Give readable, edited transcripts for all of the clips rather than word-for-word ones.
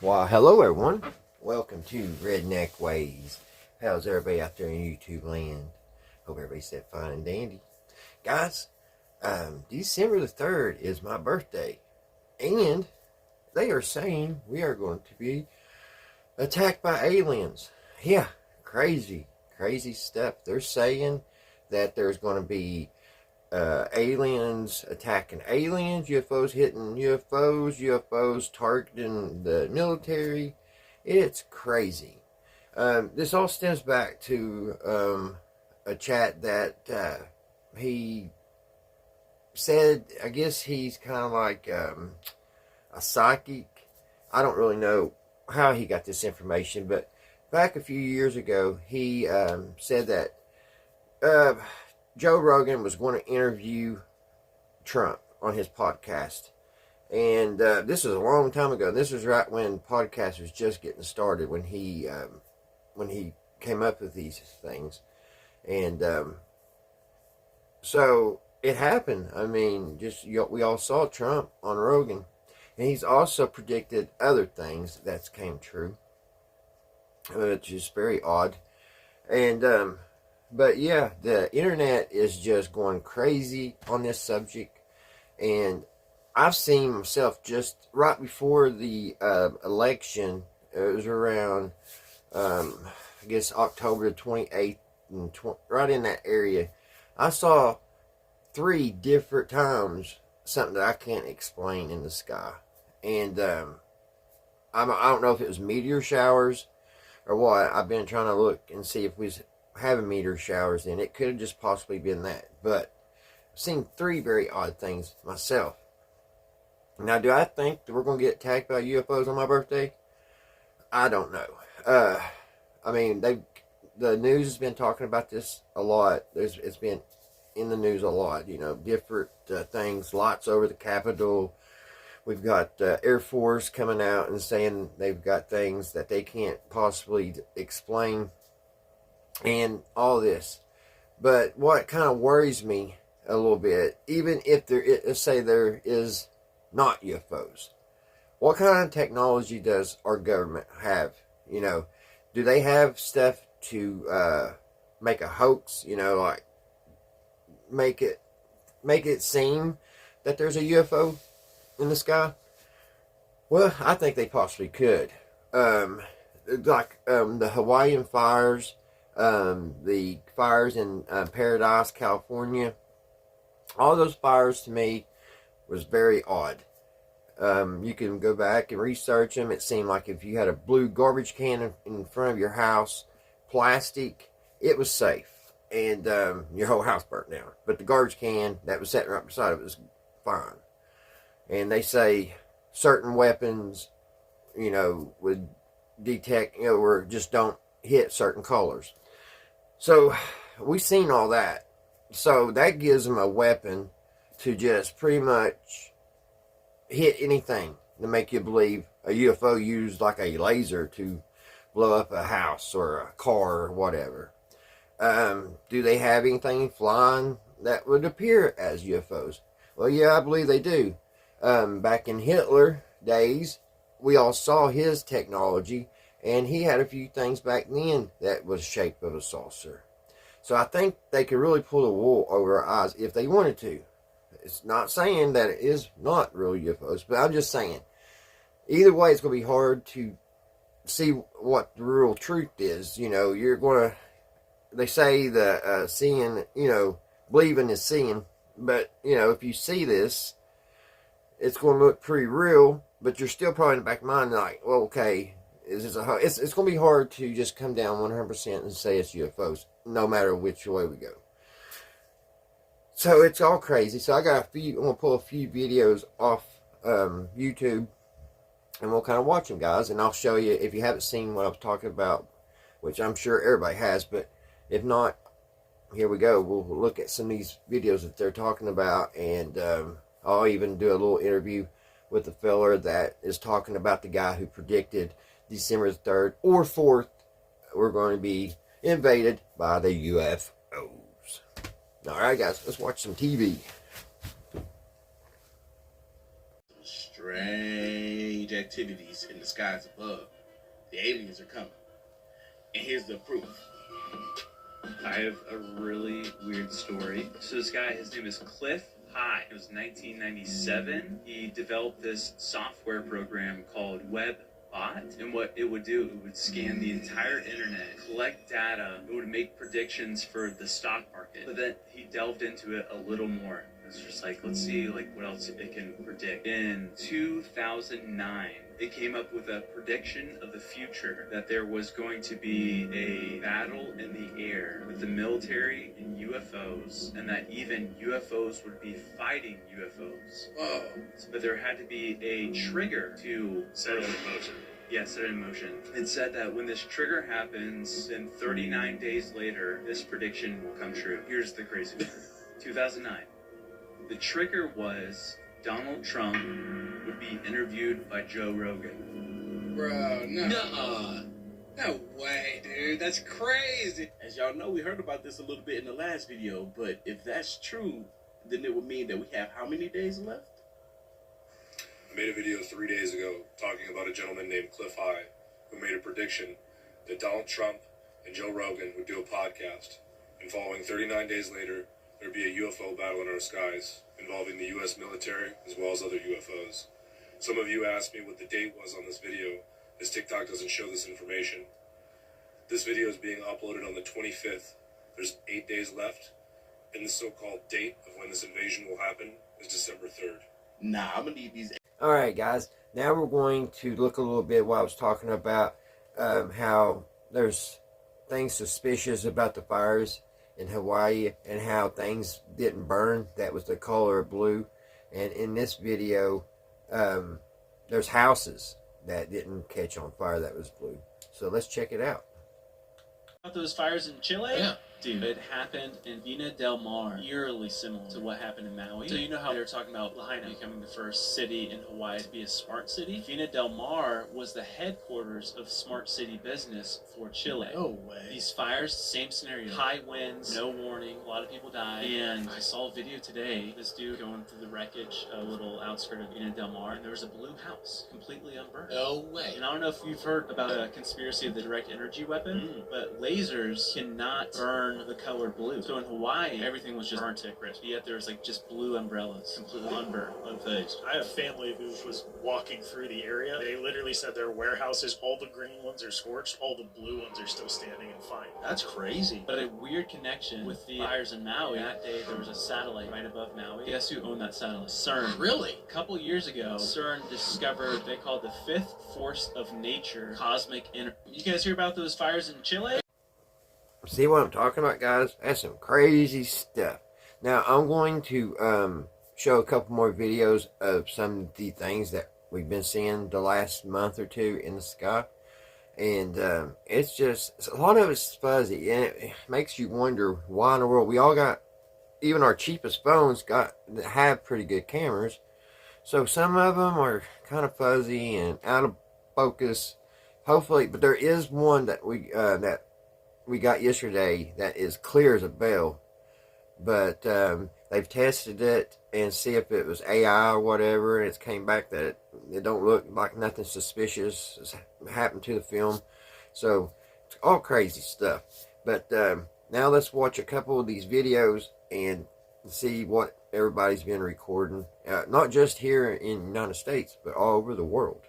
Why, hello everyone. Welcome to Redneck Ways. How's everybody out there in YouTube land? Hope everybody's said fine and dandy. Guys, December the 3rd is my birthday. And they are saying we are going to be attacked by aliens. Yeah, crazy stuff. They're saying that there's going to be aliens attacking aliens, UFOs hitting UFOs, UFOs targeting the military. It's crazy. This all stems back to a chat that he said, I guess he's kind of like a psychic. I don't really know how he got this information, but back a few years ago, he said that Joe Rogan was going to interview Trump on his podcast. And this was a long time ago. This was right when podcast was just getting started, when he came up with these things. And so it happened. I mean, we all saw Trump on Rogan. And he's also predicted other things that came true, which is very odd. And but yeah, the internet is just going crazy on this subject. And I've seen myself just right before the election. It was around, I guess, October 28th, and right in that area. I saw 3 different times something that I can't explain in the sky. And I don't know if it was meteor showers or what. I've been trying to look and see if we was having meteor showers then. It could have just possibly been that. But I've seen 3 very odd things myself. Now, do I think that we're going to get attacked by UFOs on my birthday? I don't know. I mean, the news has been talking about this a lot. It's been in the news a lot. You know, different things, lights over the Capitol. We've got Air Force coming out and saying they've got things that they can't possibly explain, and all this. But what kind of worries me a little bit, even if let's say there is not UFOs, what kind of technology does our government have? You know, do they have stuff to make a hoax? You know, like make it seem that there's a UFO in the sky? Well, I think they possibly could. The Hawaiian fires, the fires in Paradise, California. All those fires to me was very odd. You can go back and research them. It seemed like if you had a blue garbage can in front of your house, plastic, it was safe. And your whole house burnt down. But the garbage can that was sitting right beside it was fine. And they say certain weapons, you know, would detect, you know, or just don't hit certain colors. So we've seen all that. So that gives them a weapon to just pretty much hit anything to make you believe a UFO used like a laser to blow up a house or a car or whatever. Do they have anything flying that would appear as UFOs? Well, yeah, I believe they do. Back in Hitler days, we all saw his technology, and he had a few things back then that was shaped of a saucer. So I think they could really pull the wool over our eyes if they wanted to. It's not saying that it is not real UFOs, but I'm just saying, either way, it's going to be hard to see what the real truth is. You know, they say the seeing, you know, believing is seeing, but, you know, if you see this, it's going to look pretty real, but you're still probably in the back of your mind like, well, okay, is this it's going to be hard to just come down 100% and say it's UFOs, no matter which way we go. So it's all crazy. So I'm going to pull a few videos off YouTube, and we'll kind of watch them, guys, and I'll show you, if you haven't seen what I'm talking about, which I'm sure everybody has, but if not, here we go. We'll look at some of these videos that they're talking about, and I'll even do a little interview with the fella that is talking about the guy who predicted December 3rd or 4th we're going to be invaded by the UFOs. Alright, guys, let's watch some TV. Straight activities in the skies above. The aliens are coming. And here's the proof. I have a really weird story. So this guy, his name is Cliff High. It was 1997. He developed this software program called WebBot. And what it would do, it would scan the entire internet, collect data, it would make predictions for the stock market. But then he delved into it a little more. It's just like, let's see like what else it can predict. In 2009, it came up with a prediction of the future that there was going to be a battle in the air with the military and UFOs, and that even UFOs would be fighting UFOs. Whoa. But there had to be a trigger to Set it in motion. Yeah, set it in motion. It said that when this trigger happens, then 39 days later, this prediction will come true. Here's the crazy part. 2009. The trigger was Donald Trump would be interviewed by Joe Rogan. Bro, no. Nuh-uh. No way, dude. That's crazy. As y'all know, we heard about this a little bit in the last video, but if that's true, then it would mean that we have how many days left? I made a video 3 days ago talking about a gentleman named Cliff High who made a prediction that Donald Trump and Joe Rogan would do a podcast, and following 39 days later, there'd be a UFO battle in our skies involving the U.S. military as well as other UFOs. Some of you asked me what the date was on this video, as TikTok doesn't show this information. This video is being uploaded on the 25th. There's 8 days left, and the so-called date of when this invasion will happen is December 3rd. Nah, I'm gonna need these. Alright guys, now we're going to look a little bit what I was talking about, how there's things suspicious about the fires in Hawaii and how things didn't burn. That was the color of blue. And in this video, there's houses that didn't catch on fire that was blue. So let's check it out. About those fires in Chile? Yeah. Dude, it happened in Vina del Mar, eerily similar to what happened in Maui. So you know how they were talking about Lahaina becoming the first city in Hawaii to be a smart city? Vina del Mar was the headquarters of smart city business for Chile. No way. These fires, same scenario. High winds, no warning, a lot of people died. And I saw a video today, this dude going through the wreckage, a little outskirt of Vina del Mar, and there was a blue house, completely unburned. No way. And I don't know if you've heard about a conspiracy of the direct energy weapon, but lasers cannot burn the color blue. So in Hawaii, everything was just burnt to a crisp. Yet there was like just blue umbrellas, completely unburned. Unfazed. I have family who was walking through the area. They literally said their warehouses, all the green ones are scorched, all the blue ones are still standing and fine. That's crazy. But a weird connection with the fires in Maui. That day there was a satellite right above Maui. Guess who owned that satellite? CERN. Really? A couple years ago, CERN discovered they call it the fifth force of nature, cosmic energy. You guys hear about those fires in Chile? See what I'm talking about, guys? That's some crazy stuff. Now, I'm going to show a couple more videos of some of the things that we've been seeing the last month or two in the sky. And it's just, a lot of it's fuzzy. And it makes you wonder why in the world. We all got, even our cheapest phones have pretty good cameras. So some of them are kind of fuzzy and out of focus. Hopefully, but there is one that we got yesterday that is clear as a bell, but they've tested it and see if it was AI or whatever, and it's came back that it don't look like nothing suspicious has happened to the film. So it's all crazy stuff. But now let's watch a couple of these videos and see what everybody's been recording, not just here in the United States, but all over the world.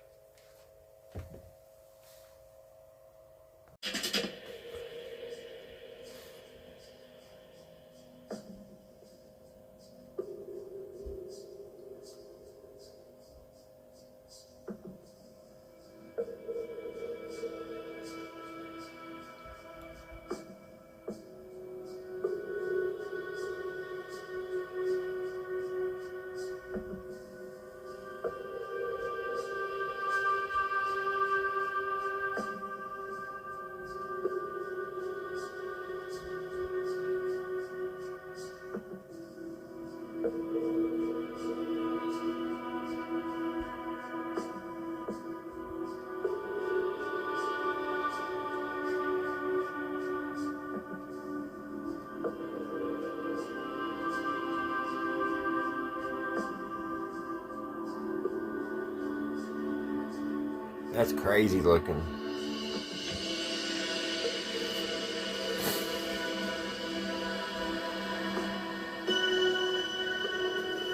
That's crazy looking.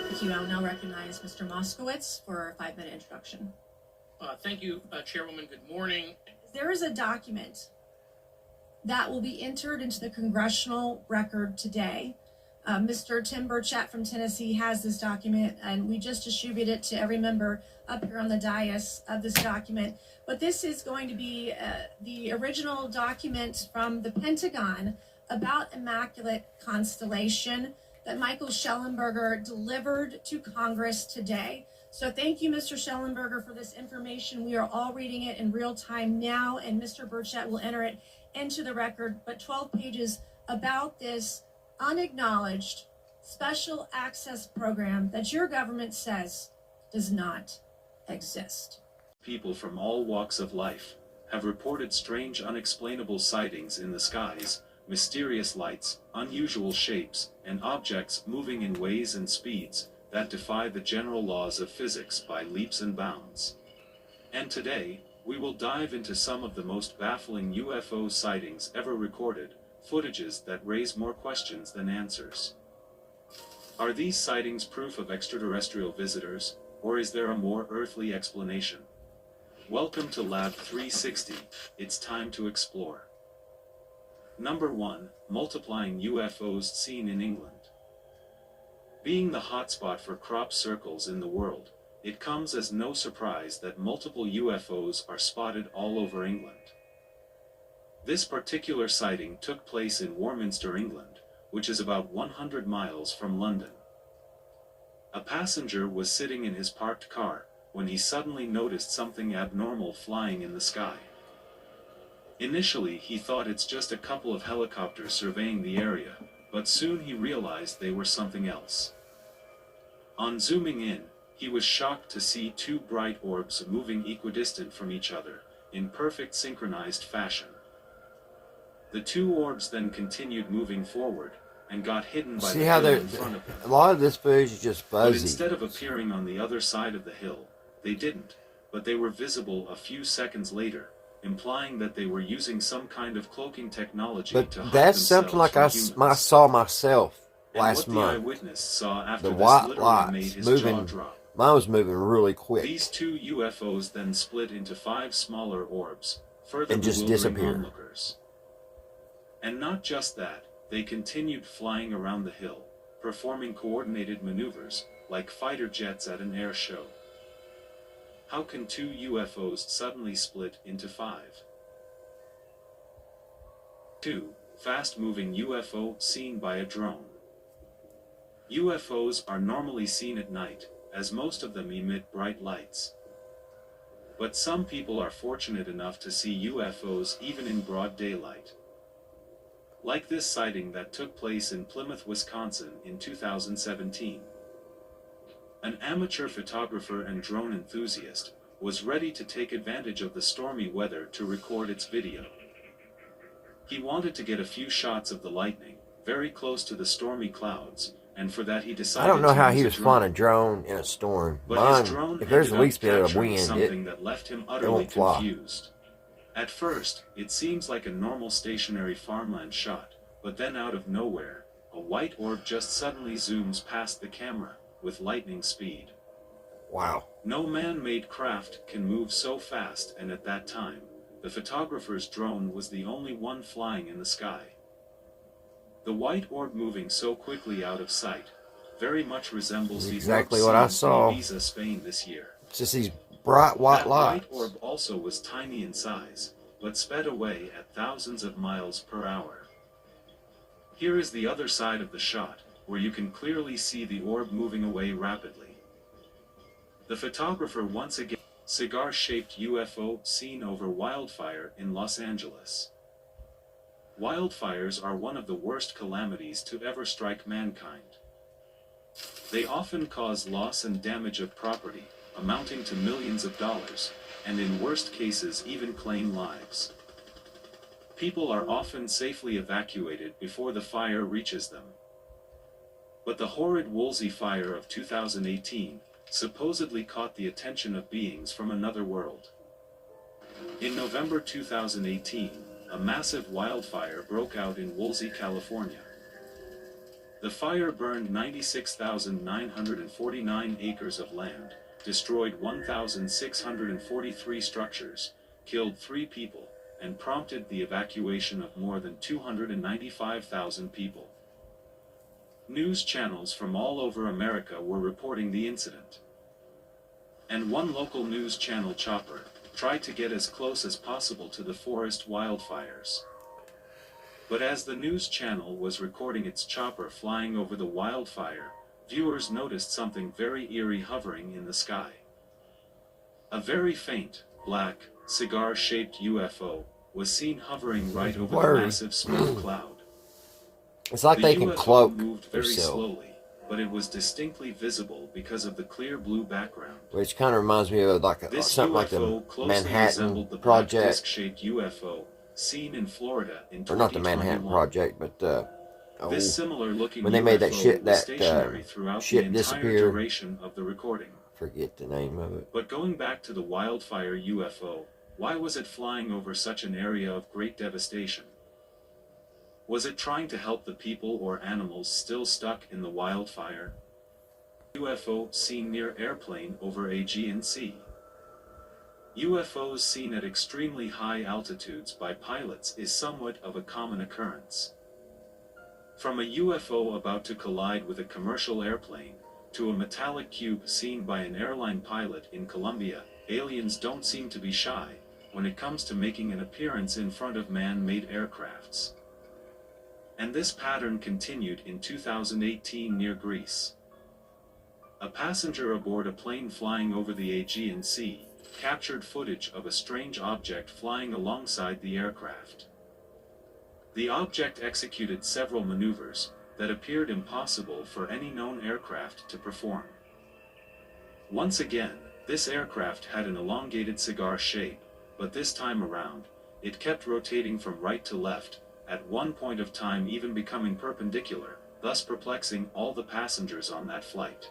Thank you. I will now recognize Mr. Moskowitz for a 5-minute introduction. Thank you, Chairwoman. Good morning. There is a document that will be entered into the congressional record today. Mr. Tim Burchett from Tennessee has this document, and we just distributed it to every member up here on the dais of this document. But this is going to be the original document from the Pentagon about Immaculate Constellation that Michael Schellenberger delivered to Congress today. So thank you, Mr. Schellenberger, for this information. We are all reading it in real time now, and Mr. Burchett will enter it into the record. But 12 pages about this unacknowledged special access program that your government says does not exist. People from all walks of life have reported strange, unexplainable sightings in the skies, mysterious lights, unusual shapes, and objects moving in ways and speeds that defy the general laws of physics by leaps and bounds. And today, we will dive into some of the most baffling UFO sightings ever recorded, footages that raise more questions than answers. Are these sightings proof of extraterrestrial visitors, or is there a more earthly explanation? Welcome to Lab 360, it's time to explore. Number 1, multiplying UFOs seen in England. Being the hotspot for crop circles in the world, it comes as no surprise that multiple UFOs are spotted all over England. This particular sighting took place in Warminster, England, which is about 100 miles from London. A passenger was sitting in his parked car when he suddenly noticed something abnormal flying in the sky. Initially, he thought it's just a couple of helicopters surveying the area, but soon he realized they were something else. On zooming in, he was shocked to see two bright orbs moving equidistant from each other, in perfect synchronized fashion. The two orbs then continued moving forward, and got hidden by the hill in front of them. A lot of this footage is just fuzzy. But instead of appearing on the other side of the hill, they didn't, but they were visible a few seconds later, implying that they were using some kind of cloaking technology to hide that's something like I saw myself last month. The eyewitness saw after the this white literally made lights his moving. jaw drop. Mine was moving really quick. These two UFOs then split into 5 smaller orbs, further and just bewildering disappeared. onlookers. And not just that, they continued flying around the hill, performing coordinated maneuvers, like fighter jets at an air show. How can two UFOs suddenly split into 5? 2. Fast-moving UFO seen by a drone. UFOs are normally seen at night, as most of them emit bright lights. But some people are fortunate enough to see UFOs even in broad daylight. Like this sighting that took place in Plymouth, Wisconsin in 2017. An amateur photographer and drone enthusiast was ready to take advantage of the stormy weather to record its video. He wanted to get a few shots of the lightning, very close to the stormy clouds, and for that he decided I don't know how to he use was a flying a drone in a storm. But Mine, his drone if there's the ended least up bit of capturing wind, something that left him utterly won't fly. confused. At first, it seems like a normal stationary farmland shot, but then out of nowhere, a white orb just suddenly zooms past the camera, with lightning speed. Wow. No man-made craft can move so fast, and at that time, the photographer's drone was the only one flying in the sky. The white orb moving so quickly out of sight very much resembles the exactly orb what I seen saw. in Ibiza, Spain this year. It's just these bright white That lights. white orb also was tiny in size, but sped away at thousands of miles per hour. Here is the other side of the shot, where you can clearly see the orb moving away rapidly. The photographer once again, cigar-shaped UFO seen over wildfire in Los Angeles. Wildfires are one of the worst calamities to ever strike mankind. They often cause loss and damage of property, amounting to millions of dollars, and in worst cases even claim lives. People are often safely evacuated before the fire reaches them. But the horrid Woolsey fire of 2018 supposedly caught the attention of beings from another world. In November 2018, a massive wildfire broke out in Woolsey, California. The fire burned 96,949 acres of land, destroyed 1,643 structures, killed 3 people, and prompted the evacuation of more than 295,000 people. News channels from all over America were reporting the incident. And one local news channel chopper tried to get as close as possible to the forest wildfires. But as the news channel was recording its chopper flying over the wildfire, viewers noticed something very eerie hovering in the sky. A very faint, black, cigar-shaped UFO was seen hovering right over the massive smoke cloud. It's like they can UFO cloak moved very themselves. slowly, but it was distinctly visible because of the clear blue background. Which kind of reminds me of like This something like the UFO closely Manhattan resembled the black Project, disc-shaped UFO seen in Florida in 2021. or not the Manhattan Project, but This similar-looking when they made that UFO ship, was that stationary throughout ship the entire disappear. duration of the recording. Forget the name of it. But going back to the wildfire UFO, why was it flying over such an area of great devastation? Was it trying to help the people or animals still stuck in the wildfire? UFO seen near airplane over Aegean Sea. UFOs seen at extremely high altitudes by pilots is somewhat of a common occurrence. From a UFO about to collide with a commercial airplane, to a metallic cube seen by an airline pilot in Colombia, aliens don't seem to be shy when it comes to making an appearance in front of man-made aircrafts. And this pattern continued in 2018 near Greece. A passenger aboard a plane flying over the Aegean Sea captured footage of a strange object flying alongside the aircraft. The object executed several maneuvers that appeared impossible for any known aircraft to perform. Once again, this aircraft had an elongated cigar shape, but this time around, it kept rotating from right to left, at one point of time even becoming perpendicular, thus perplexing all the passengers on that flight.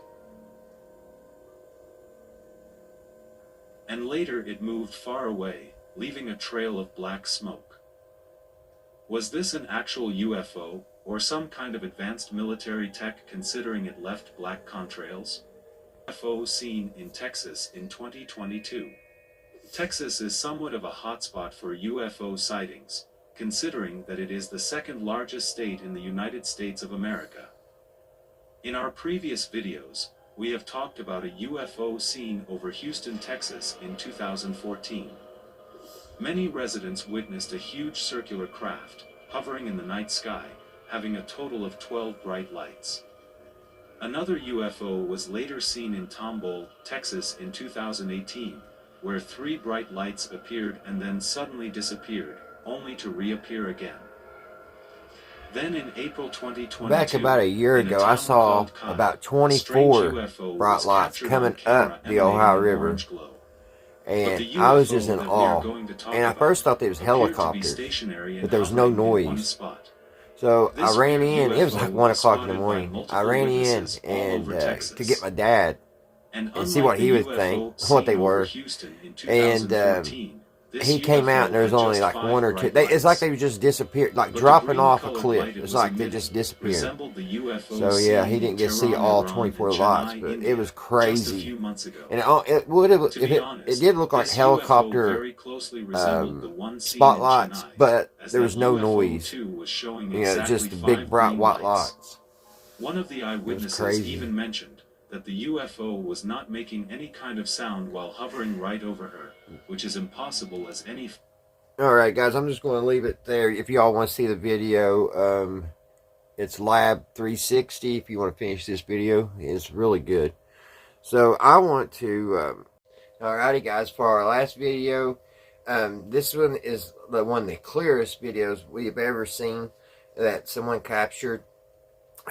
And later it moved far away, leaving a trail of black smoke. Was this an actual UFO, or some kind of advanced military tech considering it left black contrails? UFO seen in Texas in 2022. Texas is somewhat of a hotspot for UFO sightings, considering that it is the second largest state in the United States of America. In our previous videos, we have talked about a UFO seen over Houston, Texas in 2014. Many residents witnessed a huge circular craft, hovering in the night sky, having a total of 12 bright lights. Another UFO was later seen in Tomball, Texas in 2018, where 3 bright lights appeared and then suddenly disappeared, only to reappear again. Then in April 2022, back about a year ago, I saw about 24 bright lights coming up the Ohio River, and I was just in awe. And I first thought they was helicopters, but there was no noise. So I ran in. It was like 1 o'clock in the morning. I ran in and to get my dad and see what he would think, what they were. And he came out and there was only like 1 or 2. It's like they just disappeared, like dropping off a cliff. It's like they just disappeared. So yeah, he didn't get to see all 24 lights, but it was crazy. And it would have, it did look like helicopter spotlights, but there was no noise. Just the big bright white lights. One of the eyewitnesses even mentioned that the UFO was not making any kind of sound while hovering right over her, which is impossible as any... Alright guys, I'm just going to leave it there. If y'all want to see the video, it's Lab 360 if you want to finish this video. It's really good. So I want to... alrighty guys, for our last video, this one is one of the clearest videos we've ever seen that someone captured.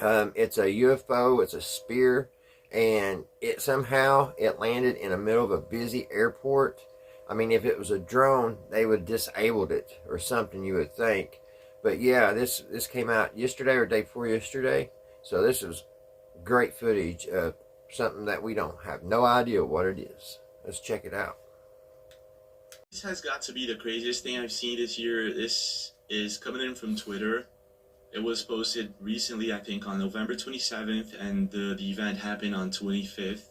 It's a UFO, it's a spear, and it somehow landed in the middle of a busy airport. I mean, if it was a drone, they would have disabled it or something, you would think. But yeah, this came out yesterday or day before yesterday. So this is great footage of something that we don't have no idea what it is. Let's check it out. This has got to be the craziest thing I've seen this year. This is coming in from Twitter. It was posted recently, I think, on November 27th, and the event happened on 25th.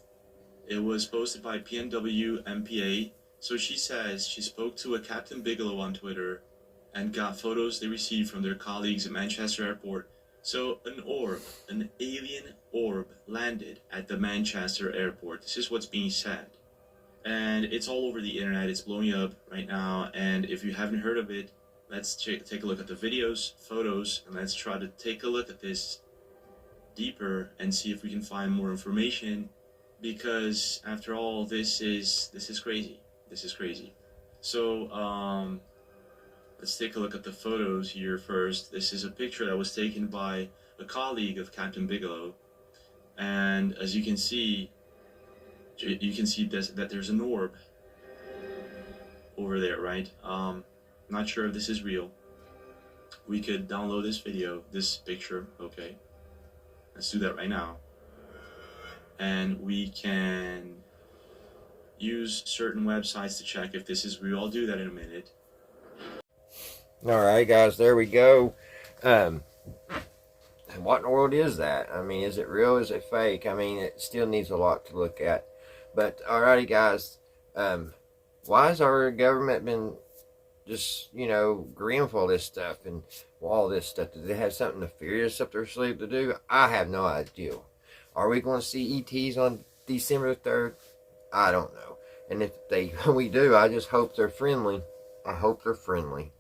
It was posted by PNW MPA. So she says she spoke to a Captain Bigelow on Twitter and got photos they received from their colleagues at Manchester Airport. So an alien orb landed at the Manchester Airport. This is what's being said. And it's all over the internet. It's blowing up right now. And if you haven't heard of it, let's take a look at the videos, photos, and let's try to take a look at this deeper and see if we can find more information. Because after all, this is crazy. This is crazy. So let's take a look at the photos here first. This is a picture that was taken by a colleague of Captain Bigelow, and as you can see that there's an orb over there, right? Not sure if this is real. We could download this picture, okay? Let's do that right now. And we can use certain websites to check if this is real. I'll do that in a minute. Alright guys, there we go. What in the world is that? I mean, is it real? Is it fake? I mean, it still needs a lot to look at. But alrighty guys, why has our government been just, agreeing for all this stuff and all this stuff? Do they have something nefarious up their sleeve to do? I have no idea. Are we going to see ETs on December the 3rd? I don't know. And if we do, I just hope they're friendly. I hope they're friendly.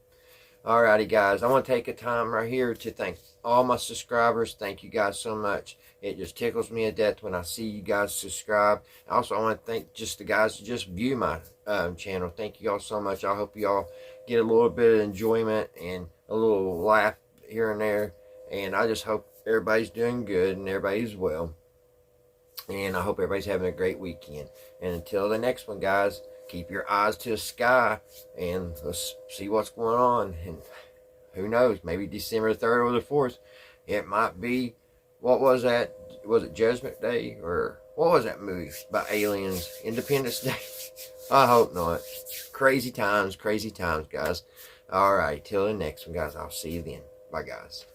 Alrighty guys, I want to take a time right here to thank all my subscribers. Thank you guys so much. It just tickles me to death when I see you guys subscribe. Also, I want to thank just the guys who just view my channel. Thank you all so much. I hope you all get a little bit of enjoyment and a little laugh here and there. And I just hope everybody's doing good and everybody's well. And I hope everybody's having a great weekend. And until the next one, guys, keep your eyes to the sky and let's see what's going on. And who knows, maybe December 3rd or the 4th, it might be, what was that? Was it Judgment Day? Or what was that movie by aliens? Independence Day? I hope not. Crazy times, guys. Alright, till the next one, guys. I'll see you then. Bye, guys.